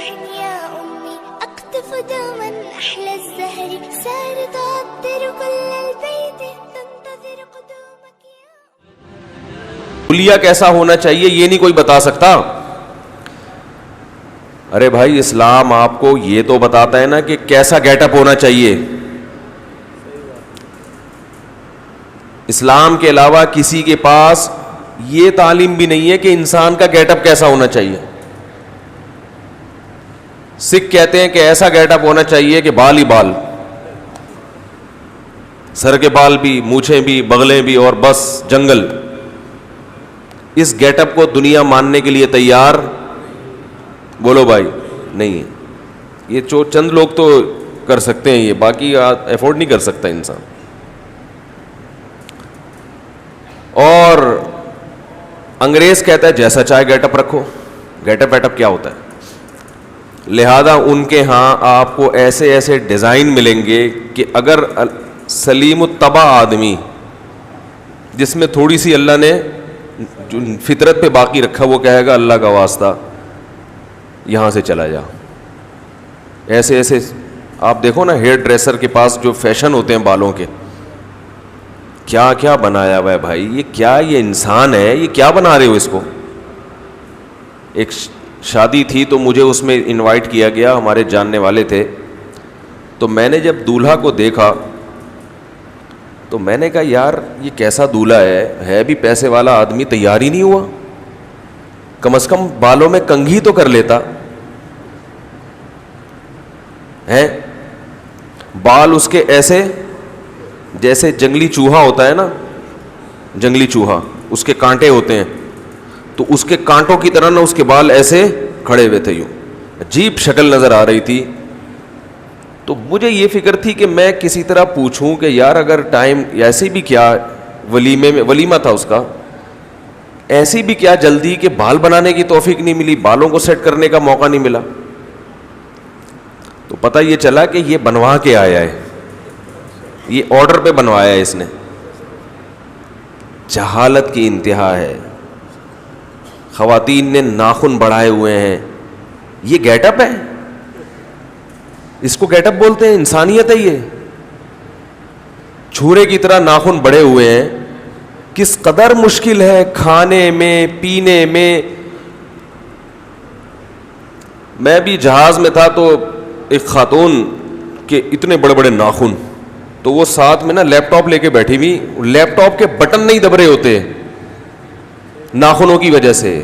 روح يا أمي أقطف دوما أحلى الزهر سار تعطر كل البيت تنتظر قدومك يا حلیہ کیسا ہونا چاہیے یہ نہیں کوئی بتا سکتا. ارے بھائی اسلام آپ کو یہ تو بتاتا ہے نا کہ کیسا گیٹ اپ ہونا چاہیے. اسلام کے علاوہ کسی کے پاس یہ تعلیم بھی نہیں ہے کہ انسان کا گیٹ اپ کیسا ہونا چاہیے. سکھ کہتے ہیں کہ ایسا گیٹ اپ ہونا چاہیے کہ بال ہی بال, سر کے بال بھی, مونچھیں بھی, بغلیں بھی, اور بس جنگل. اس گیٹ اپ کو دنیا ماننے کے لیے تیار بولو بھائی نہیں ہے. یہ چند لوگ تو کر سکتے ہیں, یہ باقی افورڈ نہیں کر سکتا انسان. اور انگریز کہتا ہے جیسا چاہے گیٹ اپ رکھو. گیٹ اپ ویٹ اپ کیا ہوتا ہے؟ لہذا ان کے ہاں آپ کو ایسے ایسے ڈیزائن ملیں گے کہ اگر سلیم الطبع آدمی جس میں تھوڑی سی اللہ نے جو فطرت پہ باقی رکھا وہ کہے گا اللہ کا واسطہ یہاں سے چلا جا. ایسے ایسے آپ دیکھو نا ہیئر ڈریسر کے پاس جو فیشن ہوتے ہیں بالوں کے, کیا کیا بنایا ہوا ہے بھائی. یہ کیا, یہ انسان ہے, یہ کیا بنا رہے ہو اس کو. ایک شادی تھی تو مجھے اس میں انوائٹ کیا گیا, ہمارے جاننے والے تھے. تو میں نے جب دولہا کو دیکھا تو میں نے کہا یار یہ کیسا دولہا ہے بھی پیسے والا آدمی, تیار ہی نہیں ہوا. کم از کم بالوں میں کنگھی تو کر لیتا ہے. بال اس کے ایسے جیسے جنگلی چوہا ہوتا ہے نا, جنگلی چوہا اس کے کانٹے ہوتے ہیں, تو اس کے کانٹوں کی طرح نا اس کے بال ایسے کھڑے ہوئے تھے, یوں عجیب شکل نظر آ رہی تھی. تو مجھے یہ فکر تھی کہ میں کسی طرح پوچھوں کہ یار اگر ٹائم ایسے بھی کیا ولیمے میں, ولیمہ تھا اس کا, ایسی بھی کیا جلدی کہ بال بنانے کی توفیق نہیں ملی, بالوں کو سیٹ کرنے کا موقع نہیں ملا. تو پتہ یہ چلا کہ یہ بنوا کے آیا ہے, یہ آرڈر پہ بنوایا ہے اس نے. جہالت کی انتہا ہے. خواتین نے ناخن بڑھائے ہوئے ہیں, یہ گیٹ اپ ہے, اس کو گیٹ اپ بولتے ہیں, انسانیت ہے یہ. چھورے کی طرح ناخن بڑھے ہوئے ہیں. کس قدر مشکل ہے کھانے میں پینے میں. میں بھی جہاز میں تھا تو ایک خاتون کے اتنے بڑے بڑے ناخن, تو وہ ساتھ میں نا لیپ ٹاپ لے کے بیٹھی ہوئی, لیپ ٹاپ کے بٹن نہیں دب رہے ہوتے ناخنوں کی وجہ سے.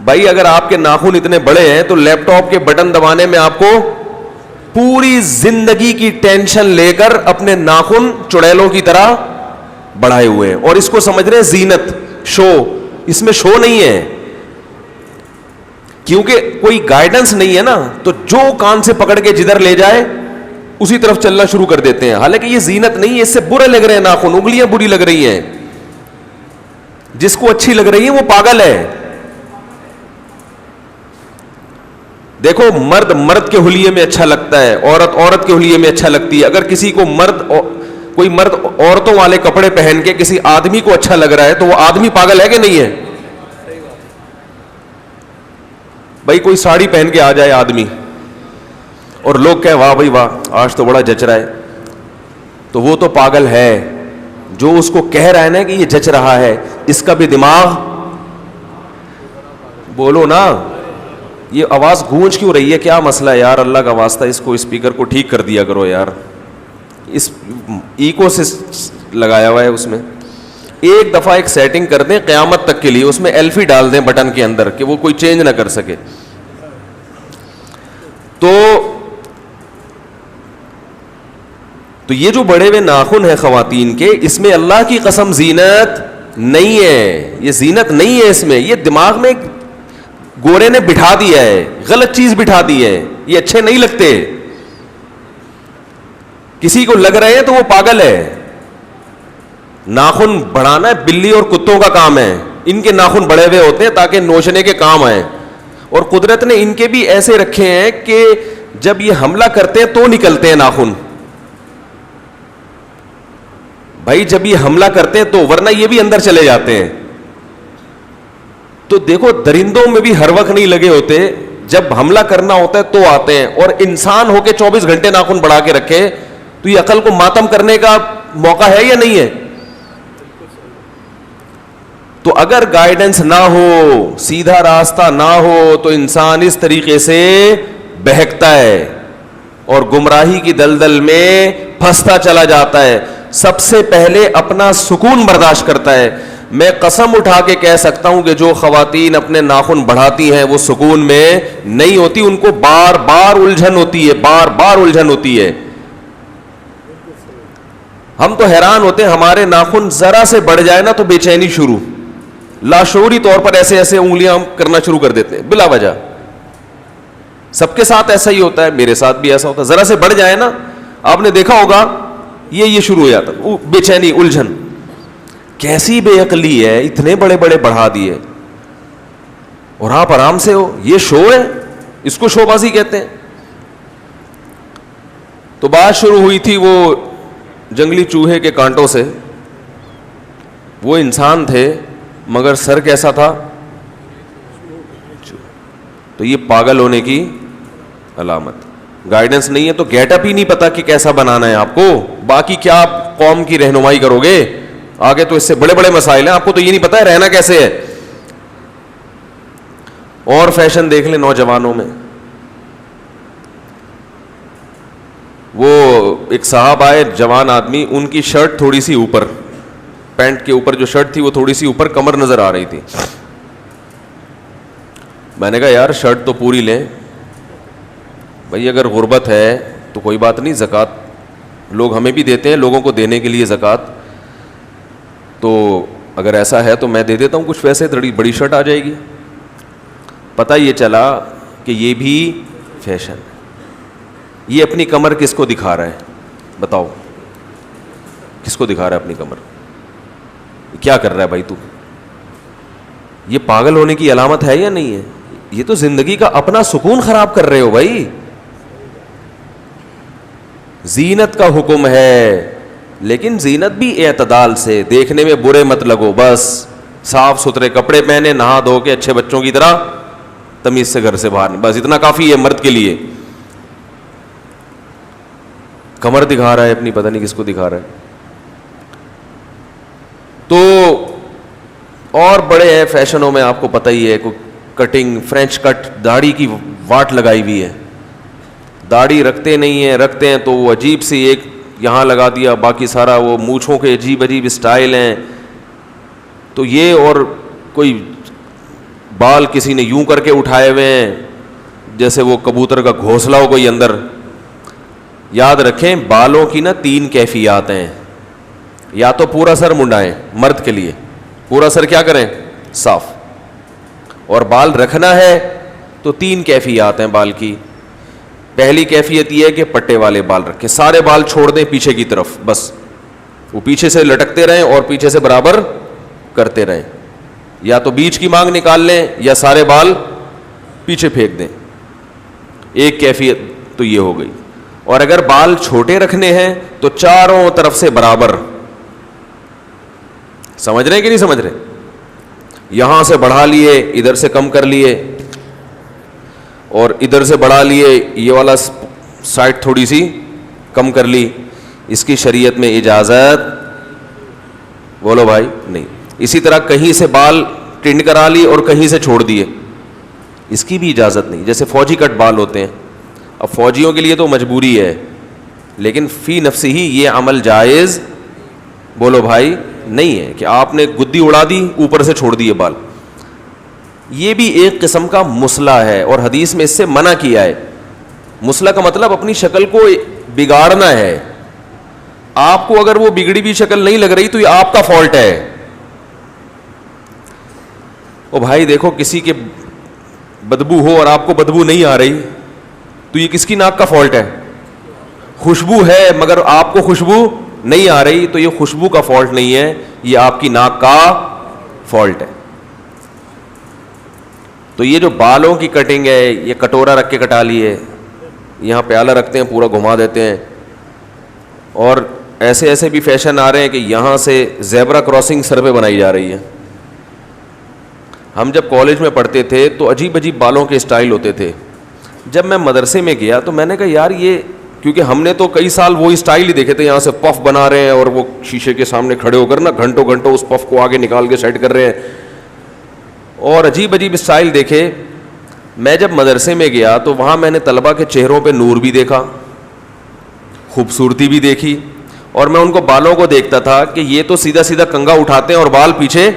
بھائی اگر آپ کے ناخن اتنے بڑے ہیں تو لیپ ٹاپ کے بٹن دبانے میں آپ کو پوری زندگی کی ٹینشن لے کر اپنے ناخن چڑیلوں کی طرح بڑھائے ہوئے ہیں, اور اس کو سمجھ رہے ہیں زینت, شو. اس میں شو نہیں ہے, کیونکہ کوئی گائیڈنس نہیں ہے نا, تو جو کان سے پکڑ کے جدھر لے جائے اسی طرف چلنا شروع کر دیتے ہیں. حالانکہ یہ زینت نہیں ہے, اس سے برے لگ رہے ہیں ناخن, انگلیاں بری لگ رہی ہیں. جس کو اچھی لگ رہی ہے وہ پاگل ہے. دیکھو مرد مرد کے حلیے میں اچھا لگتا ہے, عورت عورت کے حلیے میں اچھا لگتی ہے. اگر کسی کو کوئی مرد عورتوں والے کپڑے پہن کے کسی آدمی کو اچھا لگ رہا ہے تو وہ آدمی پاگل ہے کہ نہیں ہے؟ بھائی کوئی ساڑی پہن کے آ جائے آدمی اور لوگ کہے واہ بھائی واہ آج تو بڑا جچ رہا ہے, تو وہ تو پاگل ہے. جو اس کو کہہ رہا ہے نا کہ یہ جچ رہا ہے, اس کا بھی دماغ, بولو نا. یہ آواز گونج کیوں رہی ہے, کیا مسئلہ ہے یار؟ اللہ کا واسطہ اس کو اسپیکر کو ٹھیک کر دیا کرو یار. اس ایکو سے لگایا ہوا ہے اس میں. ایک دفعہ ایک سیٹنگ کر دیں قیامت تک کے لیے, اس میں ایلفی ڈال دیں بٹن کے اندر کہ وہ کوئی چینج نہ کر سکے. تو یہ جو بڑے ہوئے ناخن ہیں خواتین کے, اس میں اللہ کی قسم زینت نہیں ہے. یہ زینت نہیں ہے اس میں, یہ دماغ میں گورے نے بٹھا دیا ہے, غلط چیز بٹھا دی ہے. یہ اچھے نہیں لگتے. کسی کو لگ رہے ہیں تو وہ پاگل ہے. ناخن بڑھانا بلی اور کتوں کا کام ہے. ان کے ناخن بڑے ہوئے ہوتے ہیں تاکہ نوچنے کے کام آئیں, اور قدرت نے ان کے بھی ایسے رکھے ہیں کہ جب یہ حملہ کرتے ہیں تو نکلتے ہیں ناخن. بھائی جب یہ حملہ کرتے ہیں تو, ورنہ یہ بھی اندر چلے جاتے ہیں. تو دیکھو درندوں میں بھی ہر وقت نہیں لگے ہوتے, جب حملہ کرنا ہوتا ہے تو آتے ہیں, اور انسان ہو کے 24 گھنٹے ناخن بڑھا کے رکھے تو یہ عقل کو ماتم کرنے کا موقع ہے یا نہیں ہے؟ تو اگر گائیڈنس نہ ہو, سیدھا راستہ نہ ہو, تو انسان اس طریقے سے بہکتا ہے اور گمراہی کی دلدل میں پھنستا چلا جاتا ہے. سب سے پہلے اپنا سکون برداشت کرتا ہے. میں قسم اٹھا کے کہہ سکتا ہوں کہ جو خواتین اپنے ناخن بڑھاتی ہیں وہ سکون میں نہیں ہوتی, ان کو بار بار الجھن ہوتی ہے, بار بار الجھن ہوتی ہے. ہم تو حیران ہوتے ہیں, ہمارے ناخن ذرا سے بڑھ جائے نا تو بے چینی شروع, لاشعوری طور پر ایسے ایسے انگلیاں ہم کرنا شروع کر دیتے ہیں بلا وجہ. سب کے ساتھ ایسا ہی ہوتا ہے, میرے ساتھ بھی ایسا ہوتا ہے. ذرا سے بڑھ جائے نا, آپ نے دیکھا ہوگا یہ شروع ہو جاتا, بے چینی, الجھن. کیسی بے عقلی ہے, اتنے بڑے بڑے بڑھا دیے اور آپ آرام سے ہو. یہ شو ہے, اس کو شو بازی کہتے ہیں. تو بات شروع ہوئی تھی وہ جنگلی چوہے کے کانٹوں سے. وہ انسان تھے مگر سر کیسا تھا؟ تو یہ پاگل ہونے کی علامت. گائیڈنس نہیں ہے تو گیٹ اپ ہی نہیں پتا کہ کیسا بنانا ہے آپ کو, باقی کیا آپ قوم کی رہنمائی کرو گے آگے؟ تو اس سے بڑے بڑے مسائل ہیں, آپ کو تو یہ نہیں پتا ہے رہنا کیسے ہے. اور فیشن دیکھ لیں نوجوانوں میں. وہ ایک صاحب آئے, جوان آدمی, ان کی شرٹ تھوڑی سی اوپر, پینٹ کے اوپر جو شرٹ تھی وہ تھوڑی سی اوپر کمر نظر آ رہی تھی. میں نے کہا یار شرٹ تو پوری لیں بھائی, اگر غربت ہے تو کوئی بات نہیں, زکوٰۃ لوگ ہمیں بھی دیتے ہیں, لوگوں کو دینے کے لیے زکوٰۃ, تو اگر ایسا ہے تو میں دے دیتا ہوں کچھ پیسے, بڑی شرٹ آ جائے گی. پتہ یہ چلا کہ یہ بھی فیشن. یہ اپنی کمر کس کو دکھا رہا ہے بتاؤ؟ کس کو دکھا رہا ہے اپنی کمر؟ کیا کر رہا ہے بھائی تو؟ یہ پاگل ہونے کی علامت ہے یا نہیں ہے؟ یہ تو زندگی کا اپنا سکون خراب کر رہے ہو بھائی. زینت کا حکم ہے لیکن زینت بھی اعتدال سے, دیکھنے میں برے مت لگو, بس صاف ستھرے کپڑے پہنے, نہا دھو کے اچھے بچوں کی طرح تمیز سے گھر سے باہر, بس اتنا کافی ہے مرد کے لیے. کمر دکھا رہا ہے اپنی, پتہ نہیں کس کو دکھا رہا ہے. تو اور بڑے ہیں فیشنوں میں, آپ کو پتہ ہی ہے, کوئی کٹنگ, فرینچ کٹ, داڑھی کی واٹ لگائی ہوئی ہے. داڑھی رکھتے نہیں ہیں, رکھتے ہیں تو وہ عجیب سی ایک یہاں لگا دیا, باقی سارا وہ مونچھوں کے عجیب عجیب اسٹائل ہیں. تو یہ, اور کوئی بال کسی نے یوں کر کے اٹھائے ہوئے ہیں جیسے وہ کبوتر کا گھونسلہ ہو کوئی اندر. یاد رکھیں بالوں کی نا 3 کیفیات ہیں. یا تو پورا سر منڈائیں, مرد کے لیے پورا سر کیا کریں, صاف. اور بال رکھنا ہے تو 3 کیفیات ہیں بال کی. پہلی کیفیت یہ ہے کہ پٹے والے بال رکھیں, سارے بال چھوڑ دیں پیچھے کی طرف, بس وہ پیچھے سے لٹکتے رہیں اور پیچھے سے برابر کرتے رہیں. یا تو بیچ کی مانگ نکال لیں یا سارے بال پیچھے پھینک دیں. ایک کیفیت تو یہ ہو گئی. اور اگر بال چھوٹے رکھنے ہیں تو چاروں طرف سے برابر. سمجھ رہے ہیں کہ نہیں سمجھ رہے؟ یہاں سے بڑھا لیے, ادھر سے کم کر لیے, اور ادھر سے بڑھا لیے, یہ والا سائڈ تھوڑی سی کم کر لی. اس کی شریعت میں اجازت بولو بھائی نہیں. اسی طرح کہیں سے بال ٹنڈ کرا لی اور کہیں سے چھوڑ دیے, اس کی بھی اجازت نہیں. جیسے فوجی کٹ بال ہوتے ہیں, اب فوجیوں کے لیے تو مجبوری ہے, لیکن فی نفسی ہی یہ عمل جائز بولو بھائی نہیں ہے کہ آپ نے گدی اڑا دی اوپر سے چھوڑ دیے بال. یہ بھی ایک قسم کا مسئلہ ہے اور حدیث میں اس سے منع کیا ہے. مسئلہ کا مطلب اپنی شکل کو بگاڑنا ہے. آپ کو اگر وہ بگڑی بھی شکل نہیں لگ رہی تو یہ آپ کا فالٹ ہے. او بھائی دیکھو, کسی کے بدبو ہو اور آپ کو بدبو نہیں آ رہی تو یہ کس کی ناک کا فالٹ ہے؟ خوشبو ہے مگر آپ کو خوشبو نہیں آ رہی تو یہ خوشبو کا فالٹ نہیں ہے, یہ آپ کی ناک کا فالٹ ہے. تو یہ جو بالوں کی کٹنگ ہے, یہ کٹورا رکھ کے کٹا لیے, یہاں پیالہ رکھتے ہیں پورا گھما دیتے ہیں, اور ایسے ایسے بھی فیشن آ رہے ہیں کہ یہاں سے زیبرا کراسنگ سر پہ بنائی جا رہی ہے. ہم جب کالج میں پڑھتے تھے تو عجیب عجیب بالوں کے اسٹائل ہوتے تھے. جب میں مدرسے میں گیا تو میں نے کہا یار یہ, کیونکہ ہم نے تو کئی سال وہی اسٹائل ہی دیکھے تھے, یہاں سے پف بنا رہے ہیں اور وہ شیشے کے سامنے کھڑے ہو کر نا گھنٹوں گھنٹوں اس پف کو آگے نکال کے سیٹ کر رہے ہیں, اور عجیب عجیب اسٹائل دیکھے. میں جب مدرسے میں گیا تو وہاں میں نے طلبہ کے چہروں پہ نور بھی دیکھا, خوبصورتی بھی دیکھی, اور میں ان کو بالوں کو دیکھتا تھا کہ یہ تو سیدھا سیدھا کنگا اٹھاتے ہیں اور بال پیچھے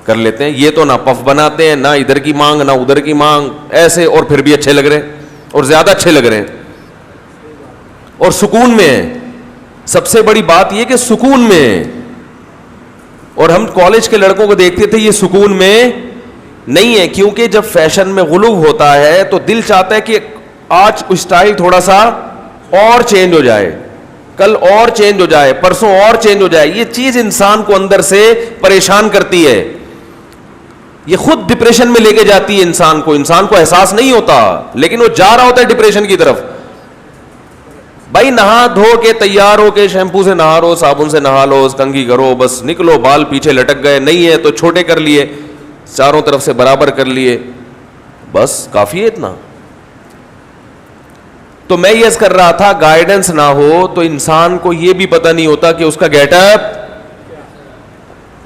کر لیتے ہیں, یہ تو نہ پف بناتے ہیں, نہ ادھر کی مانگ نہ ادھر کی مانگ, ایسے, اور پھر بھی اچھے لگ رہے ہیں اور زیادہ اچھے لگ رہے ہیں اور سکون میں ہیں. سب سے بڑی بات یہ کہ سکون میں ہیں. اور ہم کالج کے لڑکوں کو دیکھتے تھے یہ سکون میں نہیں ہے, کیونکہ جب فیشن میں غلو ہوتا ہے تو دل چاہتا ہے کہ آج اسٹائل تھوڑا سا اور چینج ہو جائے, کل اور چینج ہو جائے, پرسوں اور چینج ہو جائے. یہ چیز انسان کو اندر سے پریشان کرتی ہے, یہ خود ڈپریشن میں لے کے جاتی ہے انسان کو احساس نہیں ہوتا, لیکن وہ جا رہا ہوتا ہے ڈپریشن کی طرف. بھائی نہا دھو کے تیار ہو کے شیمپو سے نہا لو, صابن سے نہا لو, کنگھی کرو, بس نکلو, بال پیچھے لٹک گئے, نہیں ہے تو چھوٹے کر لیے, چاروں طرف سے برابر کر لیے, بس کافی ہے اتنا. تو میں یہ کر رہا تھا, گائیڈنس نہ ہو تو انسان کو یہ بھی پتہ نہیں ہوتا کہ اس کا گیٹ اپ.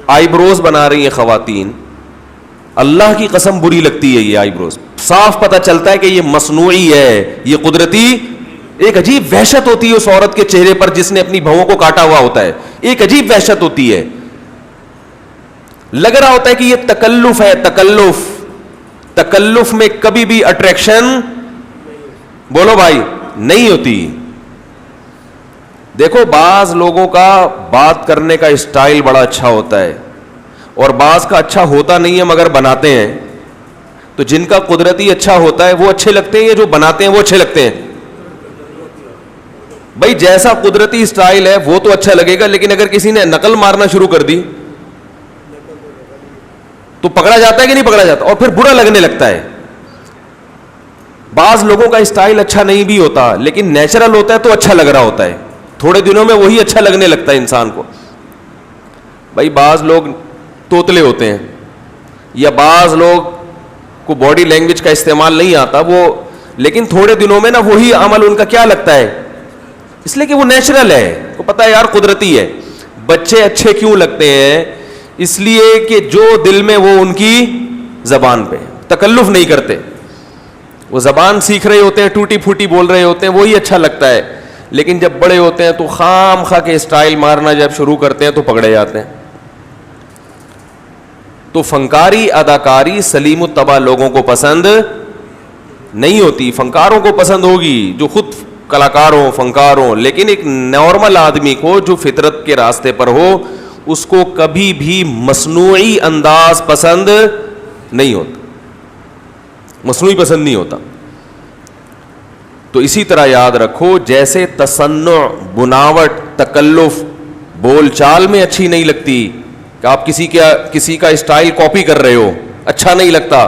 آئی بروز بنا رہی ہیں خواتین, اللہ کی قسم بری لگتی ہے یہ آئی بروز, صاف پتہ چلتا ہے کہ یہ مصنوعی ہے, یہ قدرتی. ایک عجیب وحشت ہوتی ہے اس عورت کے چہرے پر جس نے اپنی بہووں کو کاٹا ہوا ہوتا ہے, ایک عجیب وحشت ہوتی ہے, لگ رہا ہوتا ہے کہ یہ تکلف ہے. تکلف میں کبھی بھی اٹریکشن بولو بھائی نہیں ہوتی. دیکھو بعض لوگوں کا بات کرنے کا اسٹائل بڑا اچھا ہوتا ہے اور بعض کا اچھا ہوتا نہیں ہے مگر بناتے ہیں. تو جن کا قدرتی اچھا ہوتا ہے وہ اچھے لگتے ہیں, یہ جو بناتے ہیں وہ اچھے لگتے ہیں. بھائی جیسا قدرتی اسٹائل ہے وہ تو اچھا لگے گا, لیکن اگر کسی نے نقل مارنا شروع کر دی تو پکڑا جاتا ہے کہ نہیں پکڑا جاتا, اور پھر برا لگنے لگتا ہے. بعض لوگوں کا اسٹائل اچھا نہیں بھی ہوتا لیکن نیچرل ہوتا ہے تو اچھا لگ رہا ہوتا ہے, تھوڑے دنوں میں وہی اچھا لگنے لگتا ہے انسان کو. بھائی بعض لوگ توتلے ہوتے ہیں, یا بعض لوگ کو باڈی لینگویج کا استعمال نہیں آتا, وہ لیکن تھوڑے دنوں میں نا وہی عمل ان کا کیا لگتا ہے, اس لیے کہ وہ نیچرل ہے, کو پتہ ہے یار قدرتی ہے. بچے اچھے کیوں لگتے ہیں, اس لیے کہ جو دل میں وہ ان کی زبان پہ تکلف نہیں کرتے, وہ زبان سیکھ رہے ہوتے ہیں, ٹوٹی پھوٹی بول رہے ہوتے ہیں, وہی اچھا لگتا ہے. لیکن جب بڑے ہوتے ہیں تو خام خواہ کے اسٹائل مارنا جب شروع کرتے ہیں تو پکڑے جاتے ہیں. تو فنکاری اداکاری سلیم الطبع لوگوں کو پسند نہیں ہوتی. فنکاروں کو پسند ہوگی جو خود کلاکار ہوں, فنکار ہوں, لیکن ایک نارمل آدمی کو جو فطرت کے راستے پر ہو اس کو کبھی بھی مصنوعی انداز پسند نہیں ہوتا, مصنوعی پسند نہیں ہوتا. تو اسی طرح یاد رکھو, جیسے تصنع, بناوٹ, تکلف بول چال میں اچھی نہیں لگتی کہ آپ کسی کا اسٹائل کاپی کر رہے ہو, اچھا نہیں لگتا,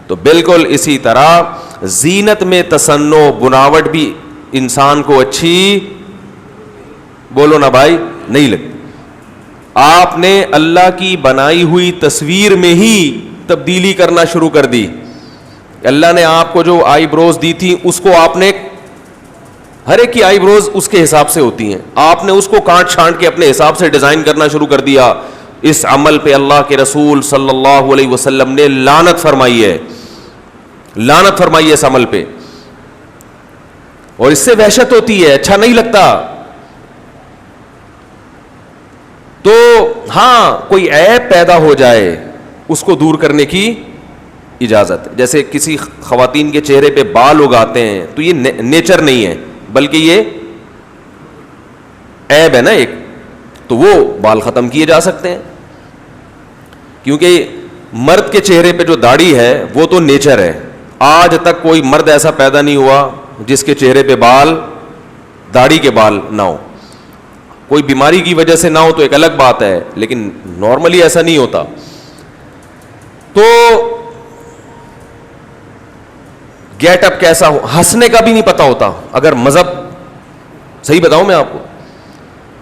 تو بالکل اسی طرح زینت میں تصنع, بناوٹ بھی انسان کو اچھی بولو نا بھائی نہیں لگتی. آپ نے اللہ کی بنائی ہوئی تصویر میں ہی تبدیلی کرنا شروع کر دی. اللہ نے آپ کو جو آئی بروز دی تھی اس کو آپ نے, ہر ایک کی آئی بروز اس کے حساب سے ہوتی ہیں, آپ نے اس کو کاٹ چھانٹ کے اپنے حساب سے ڈیزائن کرنا شروع کر دیا. اس عمل پہ اللہ کے رسول صلی اللہ علیہ وسلم نے لعنت فرمائی ہے, لعنت فرمائی ہے اس عمل پہ, اور اس سے وحشت ہوتی ہے, اچھا نہیں لگتا. تو ہاں کوئی عیب پیدا ہو جائے اس کو دور کرنے کی اجازت ہے. جیسے کسی خواتین کے چہرے پہ بال اگاتے ہیں تو یہ نیچر نہیں ہے بلکہ یہ عیب ہے نا ایک, تو وہ بال ختم کیے جا سکتے ہیں. کیونکہ مرد کے چہرے پہ جو داڑھی ہے وہ تو نیچر ہے. آج تک کوئی مرد ایسا پیدا نہیں ہوا جس کے چہرے پہ بال, داڑھی کے بال نہ ہو. کوئی بیماری کی وجہ سے نہ ہو تو ایک الگ بات ہے, لیکن نارملی ایسا نہیں ہوتا. تو گیٹ اپ کیسا ہو, ہنسنے کا بھی نہیں پتا ہوتا. اگر مذہب, صحیح بتاؤں میں آپ کو,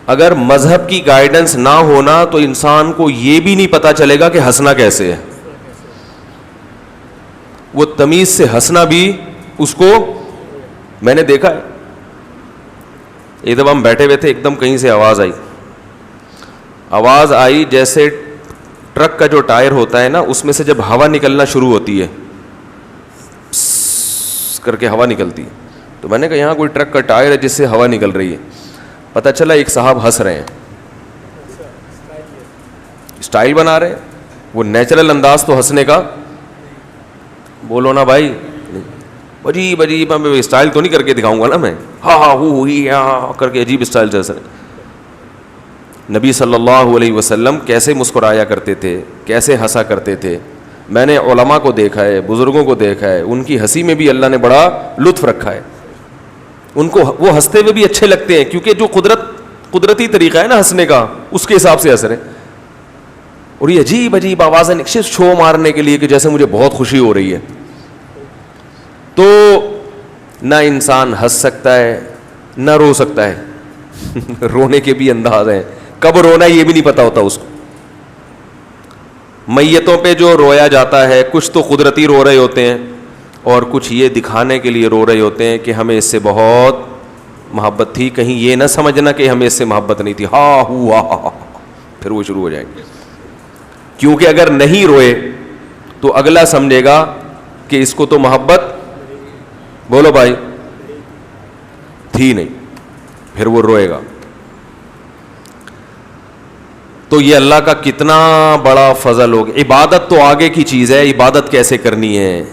اگر مذہب کی گائیڈنس نہ ہونا تو انسان کو یہ بھی نہیں پتا چلے گا کہ ہنسنا کیسے ہے. وہ تمیز سے ہنسنا بھی اس کو میں نے دیکھا ہے. ایک دفعہ ہم بیٹھے ہوئے تھے, ایک دم کہیں سے آواز آئی جیسے ٹرک کا جو ٹائر ہوتا ہے نا, اس میں سے جب ہوا نکلنا شروع ہوتی ہے, کر کے ہوا نکلتی ہے. تو میں نے کہا یہاں کوئی ٹرک کا ٹائر ہے جس سے ہوا نکل رہی ہے. پتہ چلا ایک صاحب ہنس رہے ہیں, اسٹائل بنا رہے ہیں. وہ نیچرل انداز تو ہنسنے کا, بولو نا بھائی, عجیب عجیب, میں اسٹائل تو نہیں کر کے دکھاؤں گا نا میں, ہاں ہوئی کر کے عجیب اسٹائل سے ہنس رہے. نبی صلی اللہ علیہ وسلم کیسے مسکرایا کرتے تھے, کیسے ہنسا کرتے تھے. میں نے علماء کو دیکھا ہے, بزرگوں کو دیکھا ہے, ان کی ہنسی میں بھی اللہ نے بڑا لطف رکھا ہے. ان کو وہ ہنستے ہوئے بھی اچھے لگتے ہیں, کیونکہ جو قدرتی طریقہ ہے نا ہنسنے کا, اس کے حساب سے ہنس رہے. اور یہ عجیب عجیب آوازیں صرف شو مارنے کے لیے کہ جیسے مجھے بہت خوشی ہو رہی ہے. تو نہ انسان ہنس سکتا ہے نہ رو سکتا ہے. رونے کے بھی انداز ہیں, کب رونا یہ بھی نہیں پتا ہوتا اس کو. میتوں پہ جو رویا جاتا ہے, کچھ تو قدرتی رو رہے ہوتے ہیں اور کچھ یہ دکھانے کے لیے رو رہے ہوتے ہیں کہ ہمیں اس سے بہت محبت تھی, کہیں یہ نہ سمجھنا کہ ہمیں اس سے محبت نہیں تھی. ہاں ہوا, پھر وہ شروع ہو جائیں گے. کیونکہ اگر نہیں روئے تو اگلا سمجھے گا کہ اس کو تو محبت, بولو بھائی, تھی نہیں, پھر وہ روئے گا. تو یہ اللہ کا کتنا بڑا فضل ہوگا. عبادت تو آگے کی چیز ہے, عبادت کیسے کرنی ہے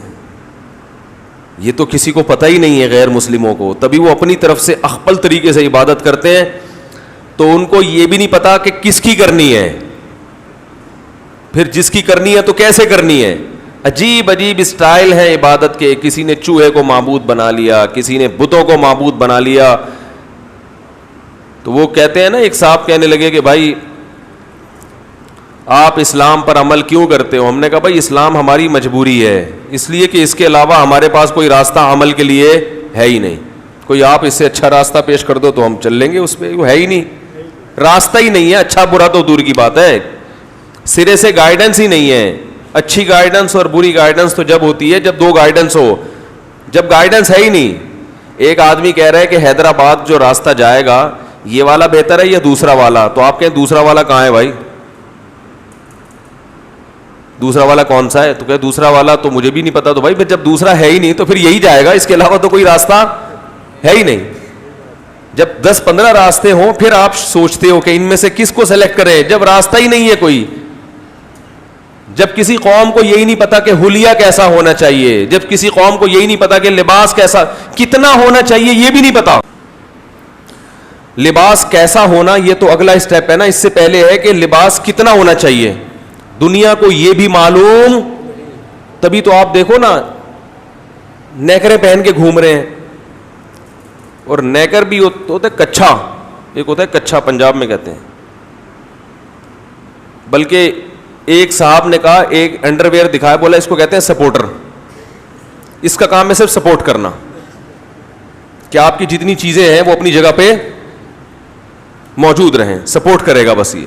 یہ تو کسی کو پتہ ہی نہیں ہے غیر مسلموں کو. تبھی وہ اپنی طرف سے اخپل طریقے سے عبادت کرتے ہیں, تو ان کو یہ بھی نہیں پتا کہ کس کی کرنی ہے. پھر جس کی کرنی ہے تو کیسے کرنی ہے. عجیب عجیب اسٹائل ہے عبادت کے. کسی نے چوہے کو معبود بنا لیا, کسی نے بتوں کو معبود بنا لیا. تو وہ کہتے ہیں نا, ایک صاحب کہنے لگے کہ بھائی آپ اسلام پر عمل کیوں کرتے ہو. ہم نے کہا بھائی اسلام ہماری مجبوری ہے, اس لیے کہ اس کے علاوہ ہمارے پاس کوئی راستہ عمل کے لیے ہے ہی نہیں. کوئی آپ اس سے اچھا راستہ پیش کر دو تو ہم چل لیں گے اس پہ, وہ ہے ہی نہیں, راستہ ہی نہیں ہے. اچھا برا تو دور کی بات ہے, سرے سے گائیڈنس ہی نہیں ہے. اچھی گائیڈنس اور بری گائیڈنس تو جب ہوتی ہے جب دو گائیڈنس ہو, جب گائیڈنس ہے ہی نہیں. ایک آدمی کہہ رہا ہے کہ حیدرآباد جو راستہ جائے گا یہ والا بہتر ہے یا دوسرا والا, تو آپ کہیں دوسرا والا کہاں ہے بھائی, دوسرا والا کون سا ہے. تو کہ دوسرا والا تو مجھے بھی نہیں پتا. تو بھائی پھر جب دوسرا ہے ہی نہیں تو پھر یہی جائے گا, اس کے علاوہ تو کوئی راستہ ہے ہی نہیں. جب 10-15 راستے ہوں پھر آپ سوچتے ہو کہ ان میں سے کس کو سلیکٹ کریں, جب راستہ ہی نہیں ہے کوئی. جب کسی قوم کو یہی نہیں پتا کہ حلیہ کیسا ہونا چاہیے, جب کسی قوم کو یہی نہیں پتا کہ لباس کیسا کتنا ہونا چاہیے یہ بھی نہیں پتا. لباس کیسا ہونا یہ تو اگلا اسٹیپ ہے نا, اس سے پہلے ہے کہ لباس کتنا ہونا چاہیے. دنیا کو یہ بھی معلوم, تبھی تو آپ دیکھو نا نیکریں پہن کے گھوم رہے ہیں. اور نیکر بھی ہوتا ہے کچھا, ایک ہوتا ہے کچھا پنجاب میں کہتے ہیں. بلکہ ایک صاحب نے کہا, ایک انڈر ویئر دکھایا, بولا اس کو کہتے ہیں سپورٹر. اس کا کام ہے صرف سپورٹ کرنا, کہ آپ کی جتنی چیزیں ہیں وہ اپنی جگہ پہ موجود رہیں, سپورٹ کرے گا بس. یہ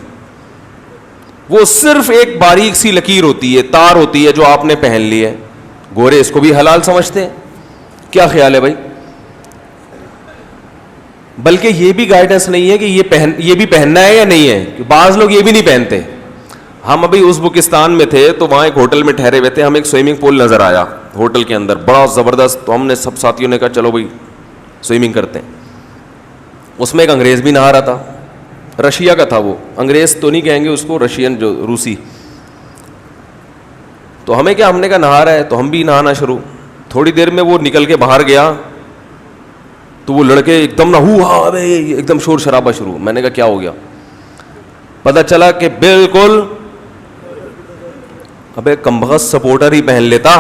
وہ صرف ایک باریک سی لکیر ہوتی ہے, تار ہوتی ہے جو آپ نے پہن لی ہے. گورے اس کو بھی حلال سمجھتے ہیں. کیا خیال ہے بھائی. بلکہ یہ بھی گائیڈنس نہیں ہے کہ یہ بھی پہننا ہے یا نہیں ہے. بعض لوگ یہ بھی نہیں پہنتے. ہم ابھی ازبکستان میں تھے تو وہاں ایک ہوٹل میں ٹھہرے ہوئے تھے, ہمیں ایک سوئمنگ پول نظر آیا ہوٹل کے اندر, بڑا زبردست. تو ہم نے سب ساتھیوں نے کہا چلو بھائی سوئمنگ کرتے ہیں. اس میں ایک انگریز بھی نہا رہا تھا, رشیا کا تھا وہ, انگریز تو نہیں کہیں گے اس کو, رشین جو روسی. تو ہمیں کیا, ہم نے کہا نہا رہا ہے تو ہم بھی نہانا شروع. تھوڑی دیر میں وہ نکل کے باہر گیا تو وہ لڑکے ایک دم نہ ایک دم شور شرابہ شروع. میں نے کہا کیا ہو گیا. پتہ چلا کہ بالکل ابے کمبخت سپورٹر ہی پہن لیتا.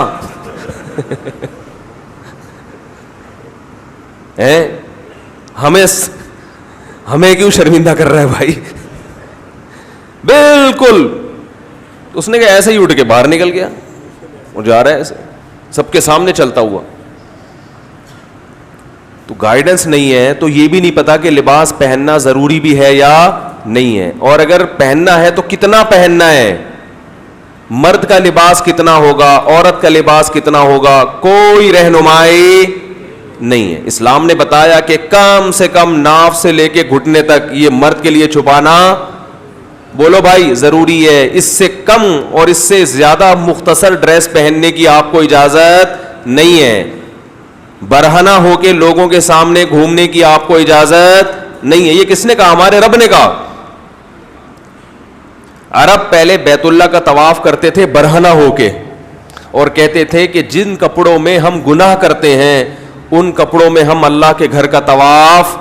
ہمیں کیوں شرمندہ کر رہا ہے بھائی. بالکل. اس نے کہا ایسے ہی اٹھ کے باہر نکل گیا, وہ جا رہا ہے ایسے سب کے سامنے چلتا ہوا. تو گائیڈنس نہیں ہے تو یہ بھی نہیں پتا کہ لباس پہننا ضروری بھی ہے یا نہیں ہے, اور اگر پہننا ہے تو کتنا پہننا ہے. مرد کا لباس کتنا ہوگا, عورت کا لباس کتنا ہوگا, کوئی رہنمائی نہیں ہے. اسلام نے بتایا کہ کم سے کم ناف سے لے کے گھٹنے تک یہ مرد کے لیے چھپانا, بولو بھائی, ضروری ہے. اس سے کم اور اس سے زیادہ مختصر ڈریس پہننے کی آپ کو اجازت نہیں ہے. برہنہ ہو کے لوگوں کے سامنے گھومنے کی آپ کو اجازت نہیں ہے. یہ کس نے کہا؟ ہمارے رب نے کہا. عرب پہلے بیت اللہ کا طواف کرتے تھے برہنہ ہو کے, اور کہتے تھے کہ جن کپڑوں میں ہم گناہ کرتے ہیں ان کپڑوں میں ہم اللہ کے گھر کا طواف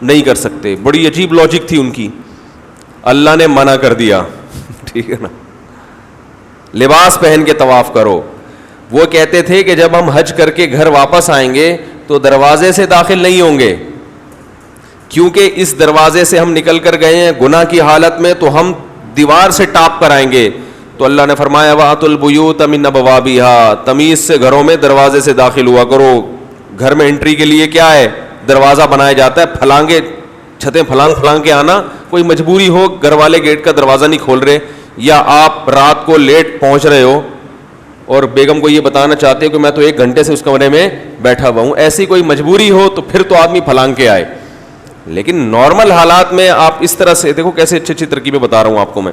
نہیں کر سکتے. بڑی عجیب لاجک تھی ان کی. اللہ نے منع کر دیا, ٹھیک ہے نا, لباس پہن کے طواف کرو. وہ کہتے تھے کہ جب ہم حج کر کے گھر واپس آئیں گے تو دروازے سے داخل نہیں ہوں گے, کیونکہ اس دروازے سے ہم نکل کر گئے ہیں گناہ کی حالت میں, تو ہم دیوار سے ٹاپ کر آئیں گے. تو اللہ نے فرمایا وَأْتُوا الْبُيُوتَ مِنْ أَبْوَابِهَا, تمیز سے گھروں میں دروازے سے داخل ہوا کرو. گھر میں انٹری کے لیے کیا ہے؟ دروازہ بنایا جاتا ہے. پھلانگے چھتیں پھلانگ کے آنا, کوئی مجبوری ہو گھر والے گیٹ کا دروازہ نہیں کھول رہے, یا آپ رات کو لیٹ پہنچ رہے ہو اور بیگم کو یہ بتانا چاہتے ہو کہ میں تو 1 گھنٹے سے اس کمرے میں بیٹھا ہوا ہوں, ایسی کوئی مجبوری ہو تو پھر تو آدمی پھلانگ کے آئے. لیکن نارمل حالات میں آپ اس طرح سے دیکھو, کیسے اچھی اچھی ترکیبیں بتا رہا ہوں آپ کو میں.